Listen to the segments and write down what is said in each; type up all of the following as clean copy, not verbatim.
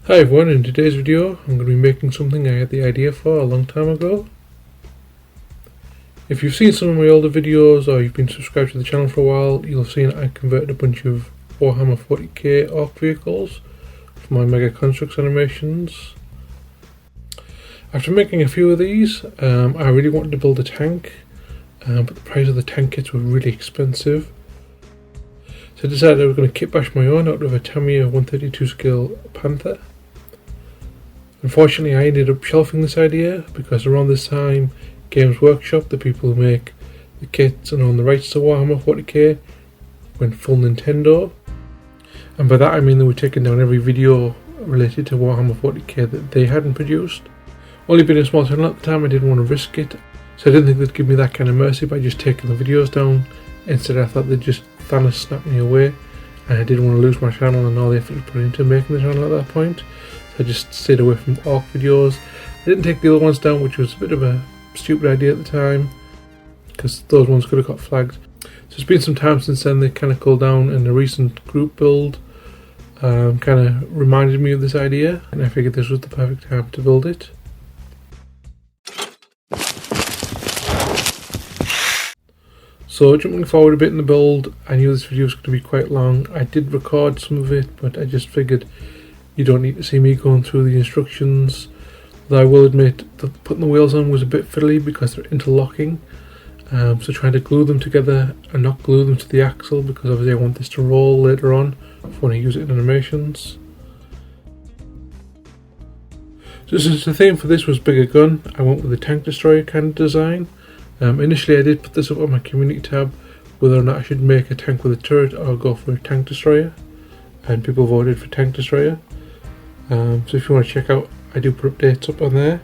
Hi everyone, in today's video I'm going to be making something I had the idea for a long time ago. If you've seen some of my older videos or you've been subscribed to the channel for a while, you'll have seen I converted a bunch of Warhammer 40k Orc vehicles for my Mega Constructs animations. After making a few of these, I really wanted to build a tank, but the price of the tank kits were really expensive. So I decided I was going to kitbash my own out of a Tamiya 132 scale Panther. Unfortunately, I ended up shelving this idea because around this time, Games Workshop, the people who make the kits and own the rights to Warhammer 40k, went full Nintendo. And by that I mean they were taking down every video related to Warhammer 40k that they hadn't produced. Only being a small channel at the time, I didn't want to risk it, so I didn't think they'd give me that kind of mercy by just taking the videos down. Instead, I thought they'd just Thanos snap me away, and I didn't want to lose my channel and all the effort I put into making the channel at that point. So I just stayed away from Orc videos. I didn't take the other ones down, which was a bit of a stupid idea at the time, because those ones could have got flagged. So it's been some time since then. They kind of cooled down, and the recent group build kind of reminded me of this idea, and I figured this was the perfect time to build it. So jumping forward a bit in the build, I knew this video was going to be quite long. I did record some of it, but I just figured you don't need to see me going through the instructions. Though I will admit that putting the wheels on was a bit fiddly because they're interlocking. So trying to glue them together and not glue them to the axle, because obviously I want this to roll later on when I use it in animations. So since the theme for this was bigger gun, I went with a tank destroyer kind of design. Initially I did put this up on my community tab, whether or not I should make a tank with a turret or go for a tank destroyer, and people voted for tank destroyer. So if you want to check out, I do put updates up on there.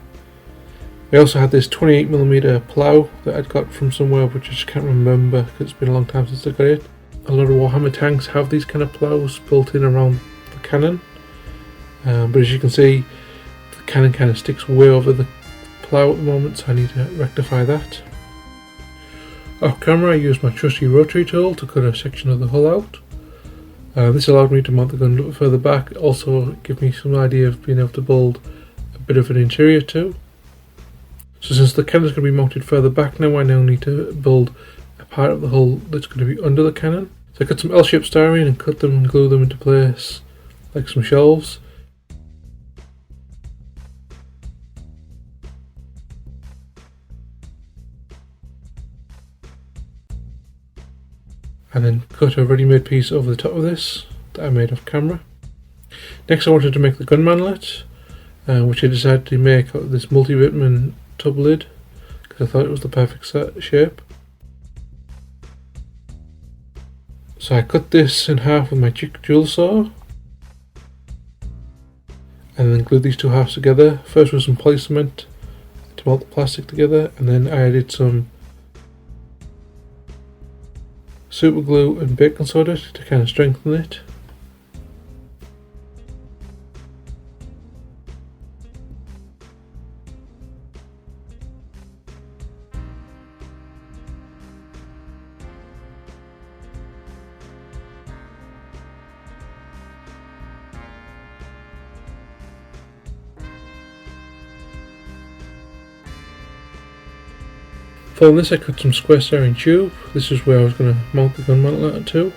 I also had this 28mm plough that I'd got from somewhere, which I just can't remember because it's been a long time since I got it. A lot of Warhammer tanks have these kind of ploughs built in around the cannon, but as you can see, the cannon kind of sticks way over the plough at the moment, so I need to rectify that. Off camera, I used my trusty rotary tool to cut a section of the hull out. This allowed me to mount the gun a little further back, also give me some idea of being able to build a bit of an interior too. So since the cannon is going to be mounted further back now, I now need to build a part of the hull that's going to be under the cannon. So I cut some L-shaped styrene and cut them and glued them into place like some shelves. And then cut a ready-made piece over the top of this that I made off camera. Next I wanted to make the gun manlet, which I decided to make out of this multivitamin tub lid, because I thought it was the perfect shape. So I cut this in half with my jewel saw, and then glued these two halves together, first with some poly cement to melt the plastic together, and then I added some super glue and baking soda to kind of strengthen it. Following this, I cut some square styrene tube. This is where I was going to mount the gun mantlet to.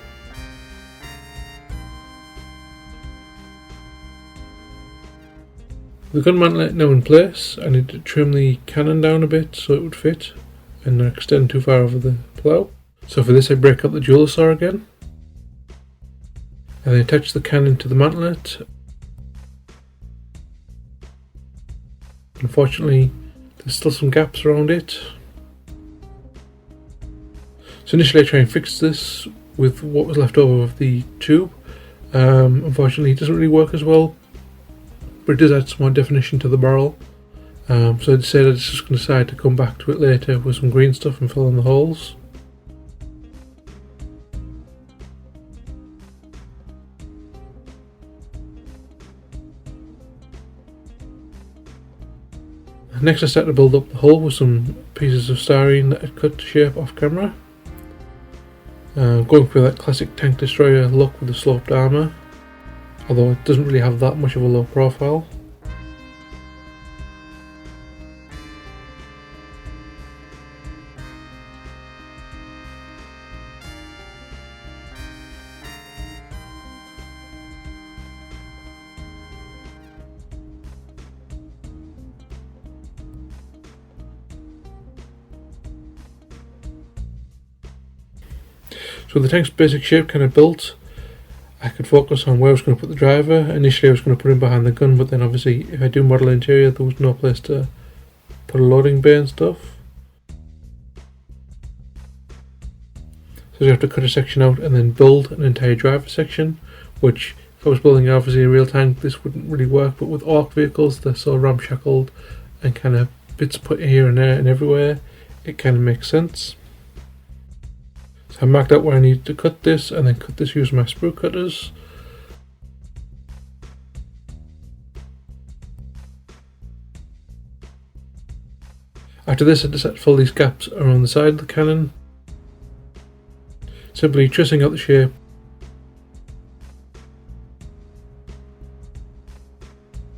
The gun mantlet now in place, I need to trim the cannon down a bit so it would fit and not extend too far over the plough. So for this I break up the jewel saw again, and then attach the cannon to the mantlet. Unfortunately, there's still some gaps around it. So initially I try and fix this with what was left over of the tube. Unfortunately it doesn't really work as well, but it does add some more definition to the barrel. So I decided I was just going to decide to come back to it later with some green stuff and fill in the holes. Next I started to build up the hull with some pieces of styrene that I'd cut to shape off camera. Going for that classic tank destroyer look with the sloped armour. although it doesn't really have that much of a low profile. So with the tank's basic shape kind of built, I could focus on where I was going to put the driver. Initially I was going to put him behind the gun, but then obviously if I do model interior there was no place to put a loading bay and stuff. So you have to cut a section out and then build an entire driver section, which if I was building obviously a real tank this wouldn't really work, but with ARC vehicles they're so ramshackled and kind of bits put here and there and everywhere, it kind of makes sense. I marked out where I needed to cut this and then cut this using my sprue cutters. After this I decided to fill these gaps around the side of the cannon, simply tracing out the shape,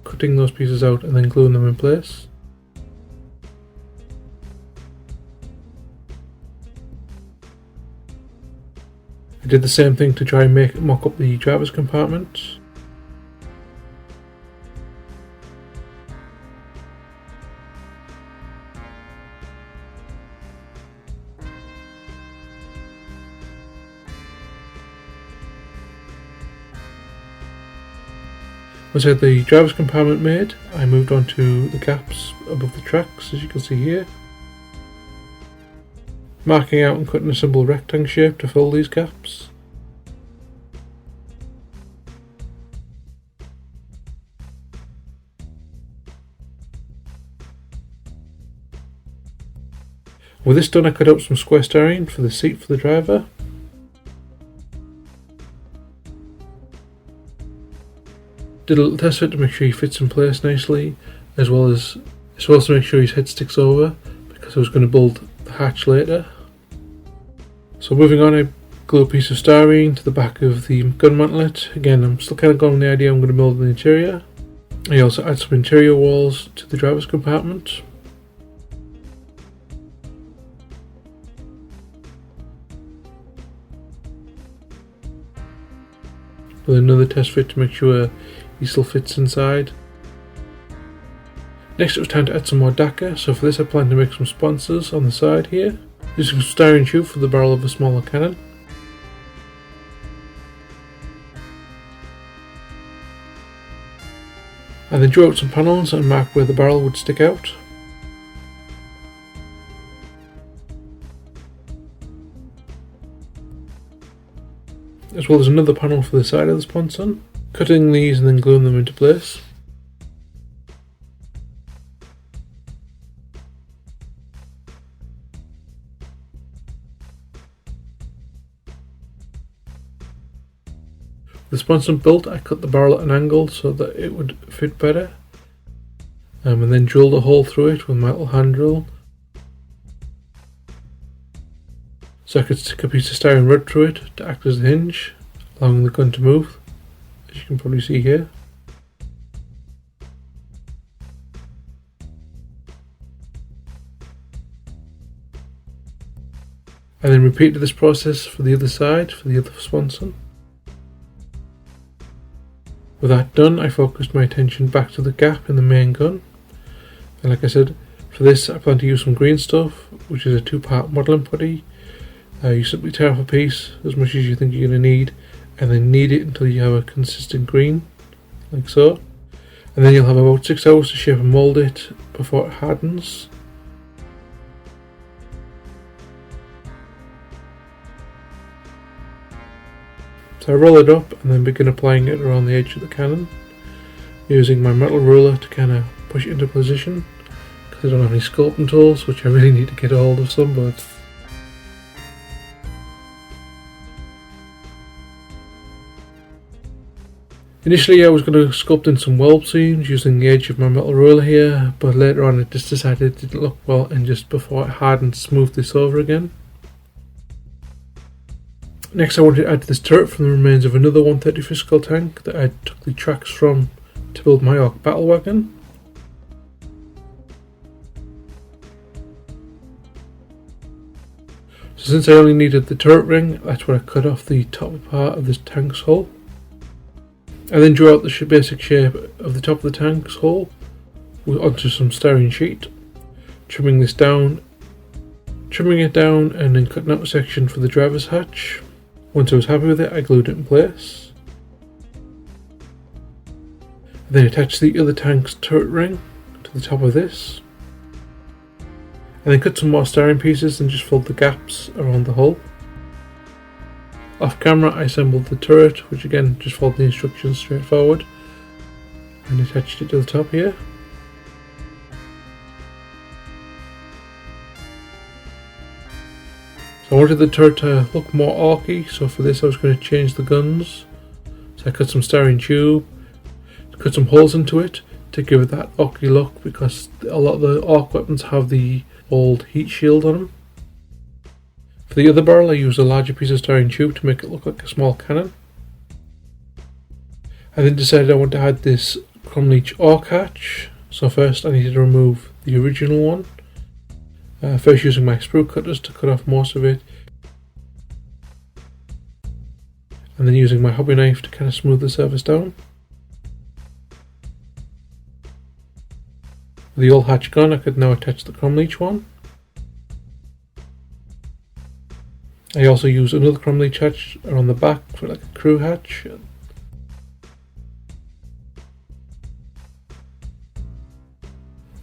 cutting those pieces out and then gluing them in place. I did the same thing to try and mock up the driver's compartment. Once I had the driver's compartment made, I moved on to the gaps above the tracks, as you can see here. Marking out and cutting a simple rectangle shape to fill these gaps. With this done I cut out some square styrene for the seat for the driver. Did a little test fit to make sure he fits in place nicely, as well as to make sure his head sticks over, because I was going to build the hatch later. So moving on, I glue a piece of styrene to the back of the gun mantlet. Again, I'm still kind of going with the idea I'm going to build the interior. I also add some interior walls to the driver's compartment. With another test fit to make sure he still fits inside. Next it was time to add some more DACA, so for this I plan to make some sponsors on the side here. Using some styrene tube for the barrel of a smaller cannon. I then drew out some panels and marked where the barrel would stick out. As well as another panel for the side of the sponson. Cutting these and then gluing them into place. The sponson built, I cut the barrel at an angle so that it would fit better, and then drilled a hole through it with my little hand drill, so I could stick a piece of styrene rod through it to act as a hinge, allowing the gun to move, as you can probably see here. I then repeated this process for the other side, for the other sponson. With that done, I focused my attention back to the gap in the main gun, and like I said, for this I plan to use some green stuff, which is a 2-part modelling putty. You simply tear off a piece as much as you think you're going to need, and then knead it until you have a consistent green, like so. And then you'll have about 6 hours to shape and mould it before it hardens. So I roll it up and then begin applying it around the edge of the cannon, using my metal ruler to kind of push it into position, because I don't have any sculpting tools, which I really need to get a hold of some, but initially I was going to sculpt in some weld seams using the edge of my metal ruler here, but later on I just decided it didn't look well, and just before it hardened, smooth this over again. Next I wanted to add this turret from the remains of another 135 scale tank that I took the tracks from to build my Orc battle wagon. So since I only needed the turret ring, that's what I cut off the top part of this tank's hull. I then drew out the basic shape of the top of the tank's hull onto some styrene sheet, trimming it down and then cutting out a section for the driver's hatch. Once I was happy with it, I glued it in place. I then attached the other tank's turret ring to the top of this. And then cut some more styrene pieces and just filled the gaps around the hull. Off camera I assembled the turret, which again just followed the instructions straight forward, and attached it to the top here. So I wanted the turret to look more orky, so for this I was going to change the guns. So I cut some styrene tube, cut some holes into it to give it that orky look, because a lot of the orc weapons have the old heat shield on them. For the other barrel I used a larger piece of styrene tube to make it look like a small cannon. I then decided I wanted to add this Cromleech orc hatch, so first I needed to remove the original one. First using my sprue cutters to cut off most of it, and then using my hobby knife to kind of smooth the surface down. With the old hatch gone, I could now attach the Cromleech one. I also used another Cromleech hatch around the back for like a crew hatch.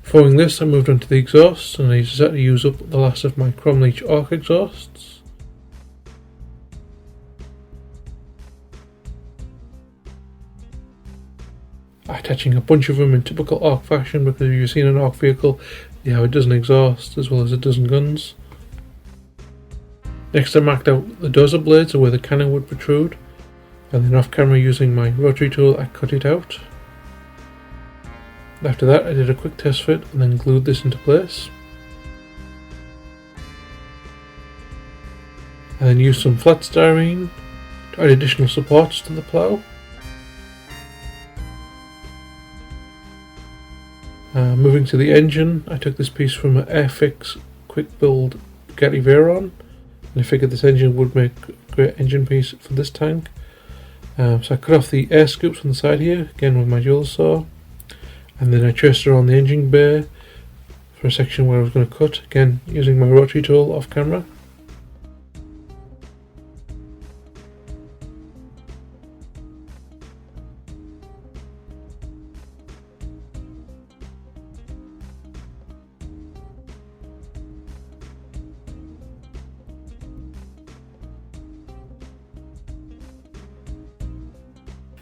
Following this I moved on to the exhaust, and I decided to use up the last of my Cromleech Orc exhausts. Attaching a bunch of them in typical Orc fashion, because if you've seen an Orc vehicle you have a dozen exhausts as well as a dozen guns. Next I marked out the dozer blades where the cannon would protrude, and then off camera using my rotary tool I cut it out. After that I did a quick test fit and then glued this into place. And then used some flat styrene to add additional supports to the plough. Moving to the engine, I took this piece from an Airfix quick build Bugatti Veyron, and I figured this engine would make a great engine piece for this tank. So I cut off the air scoops on the side here, again with my dual saw, and then I traced around the engine bay for a section where I was going to cut, again using my rotary tool off camera.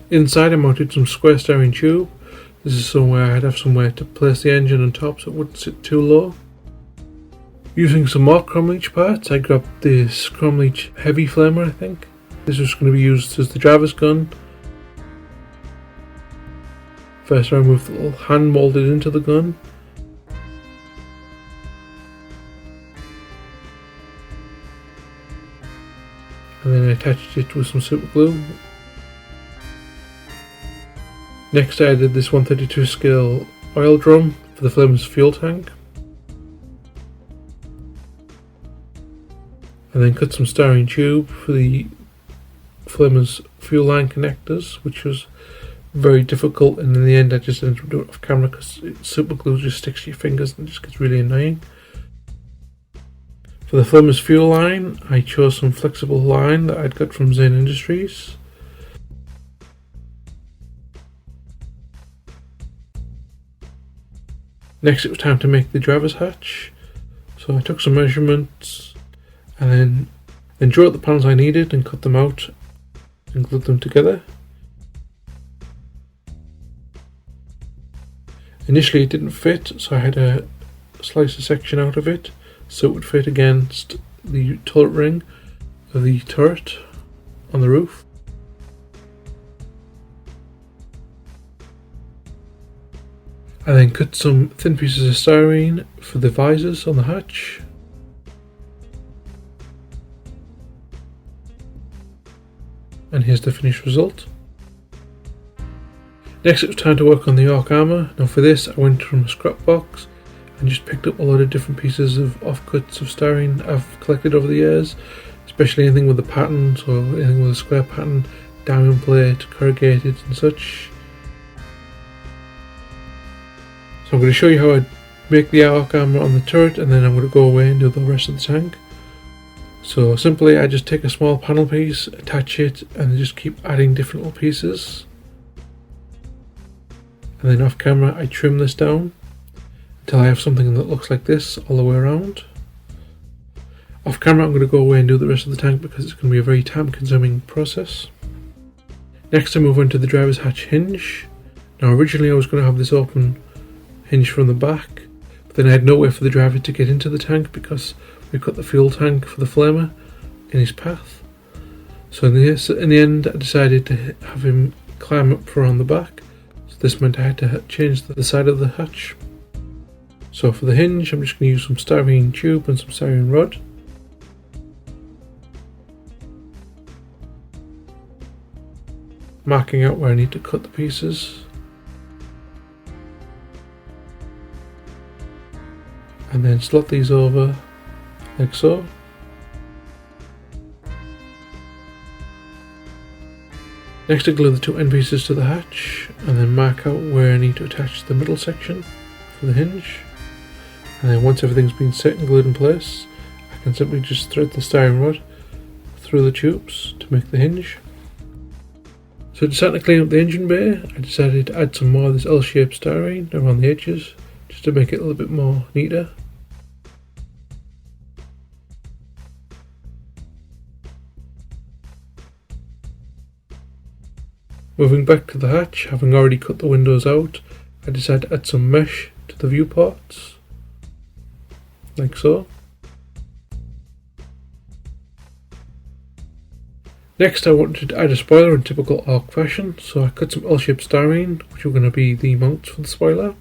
Inside I mounted some square styrene tube. This is somewhere I'd have somewhere to place the engine on top so it wouldn't sit too low. Using some more Cromleech parts, I grabbed this Cromleech heavy flamer, I think. This was going to be used as the driver's gun. First I removed the little hand molded into the gun. And then I attached it with some super glue. Next I added this 132 scale oil drum for the flamer's fuel tank. And then cut some styrene tube for the flamer's fuel line connectors, which was very difficult, and in the end I just ended up doing it off camera because super glue just sticks to your fingers and it just gets really annoying. For the flamer's fuel line, I chose some flexible line that I'd got from Zane Industries. Next it was time to make the driver's hatch, so I took some measurements and then drew out the panels I needed and cut them out and glued them together. Initially it didn't fit, so I had to slice a section out of it so it would fit against the turret ring of the turret on the roof. I then cut some thin pieces of styrene for the visors on the hatch. and here's the finished result. Next it was time to work on the Arc armour. Now for this I went from a scrap box and just picked up a lot of different pieces of offcuts of styrene I've collected over the years, especially anything with the patterns or anything with a square pattern, diamond plate, corrugated and such. So I'm going to show you how I make the Arc armour on the turret, and then I'm going to go away and do the rest of the tank. So simply I just take a small panel piece, attach it, and then just keep adding different little pieces. And then off camera I trim this down until I have something that looks like this all the way around. Off camera I'm going to go away and do the rest of the tank because it's going to be a very time consuming process. Next I move on to the driver's hatch hinge. Now originally I was going to have this open hinge from the back, but then I had no way for the driver to get into the tank because we cut the fuel tank for the flamer in his path. So in the end I decided to have him climb up from the back, so this meant I had to change the side of the hatch. So for the hinge I'm just going to use some styrene tube and some styrene rod. Marking out where I need to cut the pieces. And then slot these over like so. Next I glue the two end pieces to the hatch and then mark out where I need to attach the middle section for the hinge. And then once everything's been set and glued in place, I can simply just thread the styrene rod through the tubes to make the hinge. So to start to clean up the engine bay, I decided to add some more of this L-shaped styrene around the edges just to make it a little bit more neater. Moving back to the hatch, having already cut the windows out, I decided to add some mesh to the viewports, like so. Next I wanted to add a spoiler in typical Arc fashion, so I cut some L-shaped styrene, which were going to be the mounts for the spoiler.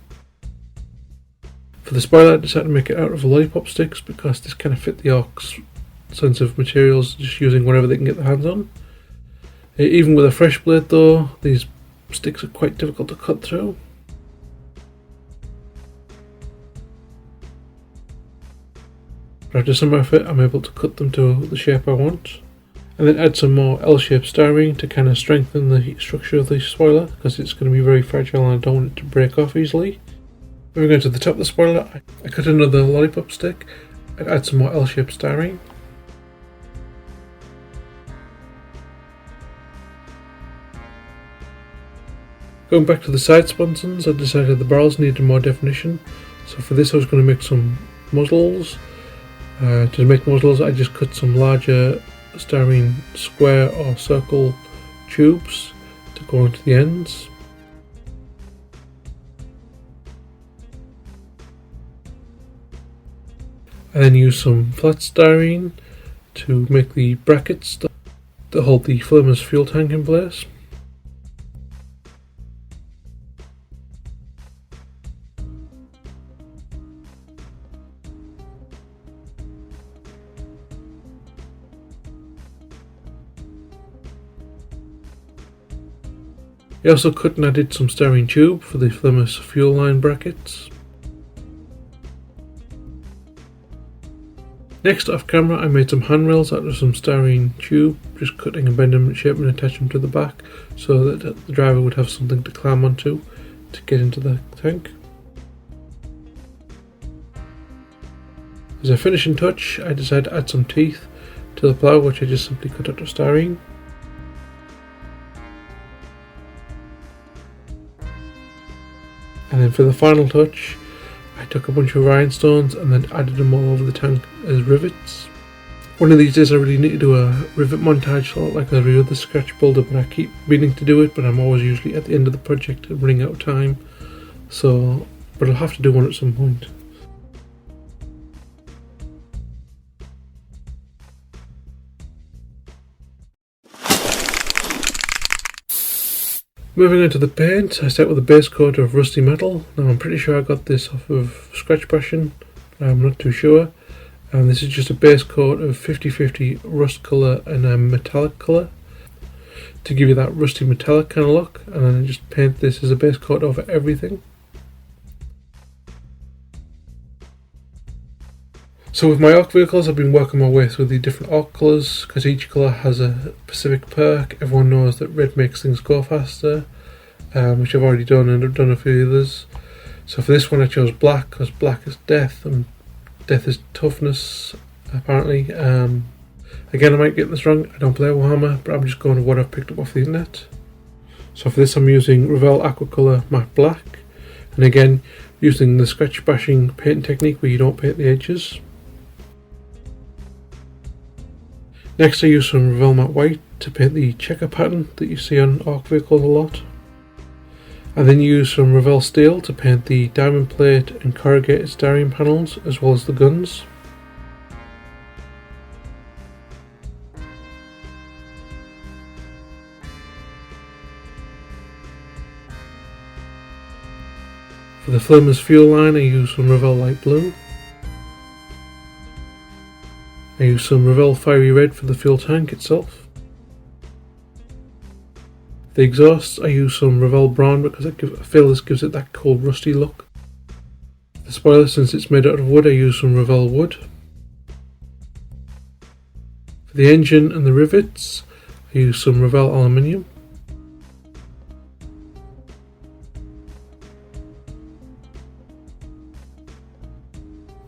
For the spoiler I decided to make it out of lollipop sticks because this kind of fit the Arc's sense of materials, just using whatever they can get their hands on. Even with a fresh blade though, these sticks are quite difficult to cut through. But after some effort I'm able to cut them to the shape I want. And then add some more L-shaped styrene to kind of strengthen the structure of the spoiler because it's going to be very fragile and I don't want it to break off easily. Moving on to the top of the spoiler, I cut another lollipop stick and add some more L-shaped styrene. Going back to the side sponsons, I decided the barrels needed more definition, so for this I was going to make some muzzles. To make muzzles I just cut some larger styrene square or circle tubes to go into the ends. I then use some flat styrene to make the brackets that hold the flamer's fuel tank in place. I also cut and added some styrene tube for the flamer's fuel line brackets. Next, off camera, I made some handrails out of some styrene tube, just cutting and bending them, shaping and attaching them to the back so that the driver would have something to climb onto to get into the tank. As a finishing touch, I decided to add some teeth to the plough, which I just simply cut out of styrene. And then for the final touch, I took a bunch of rhinestones and then added them all over the tank as rivets. One of these days I really need to do a rivet montage like every other scratch builder, but I keep meaning to do it, but I'm always usually at the end of the project and running out of time. But I'll have to do one at some point. Moving on to the paint, I start with a base coat of rusty metal. Now I'm pretty sure I got this off of scratch bashing, I'm not too sure. And this is just a base coat of 50-50 rust colour and a metallic colour. to give you that rusty metallic kind of look, and then I just paint this as a base coat over everything. So with my Orc vehicles, I've been working my way through the different Orc colours, because each colour has a specific perk. Everyone knows that red makes things go faster, which I've already done, and I've done a few others. So for this one I chose black, because black is death, and death is toughness, apparently. Again, I might get this wrong, I don't play Warhammer, but I'm just going with what I've picked up off the internet. So for this I'm using Revell Aquacolor Matte Black, and again, using the scratch bashing painting technique where you don't paint the edges. Next I use some Revell Matte White to paint the checker pattern that you see on Orc vehicles a lot. I then use some Revell Steel to paint the diamond plate and corrugated styrene panels as well as the guns. For the Flamer's fuel line I use some Revell Light Blue. I use some Revell Fiery Red for the fuel tank itself. The exhausts I use some Revell Brown because I feel this gives it that cold rusty look. The spoiler, since it's made out of wood, I use some Revell Wood. For the engine and the rivets I use some Revell Aluminium.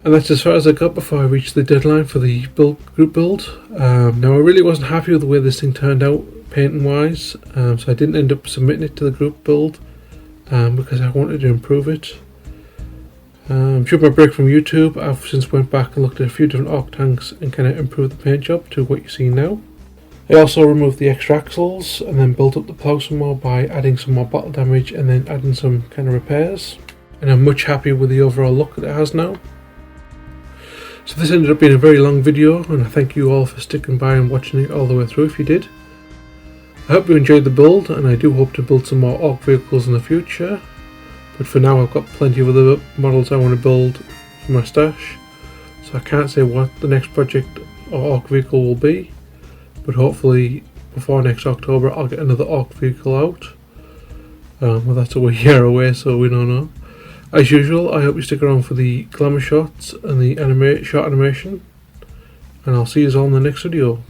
And that's as far as I got before I reached the deadline for the group build. Now I really wasn't happy with the way this thing turned out painting wise, so I didn't end up submitting it to the group build because I wanted to improve it. During my break from YouTube, I've since went back and looked at a few different Orc tanks and kind of improved the paint job to what you see now. I also removed the extra axles and then built up the plough some more by adding some more bottle damage and then adding some kind of repairs. And I'm much happier with the overall look that it has now. So this ended up being a very long video, and I thank you all for sticking by and watching it all the way through if you did. I hope you enjoyed the build, and I do hope to build some more Orc vehicles in the future. But for now I've got plenty of other models I want to build for my stash, so I can't say what the next project or Orc vehicle will be. But hopefully before next October I'll get another Orc vehicle out. Well, that's a year away, so we don't know. As usual, I hope you stick around for the glamour shots and the short animation, and I'll see you all in the next video.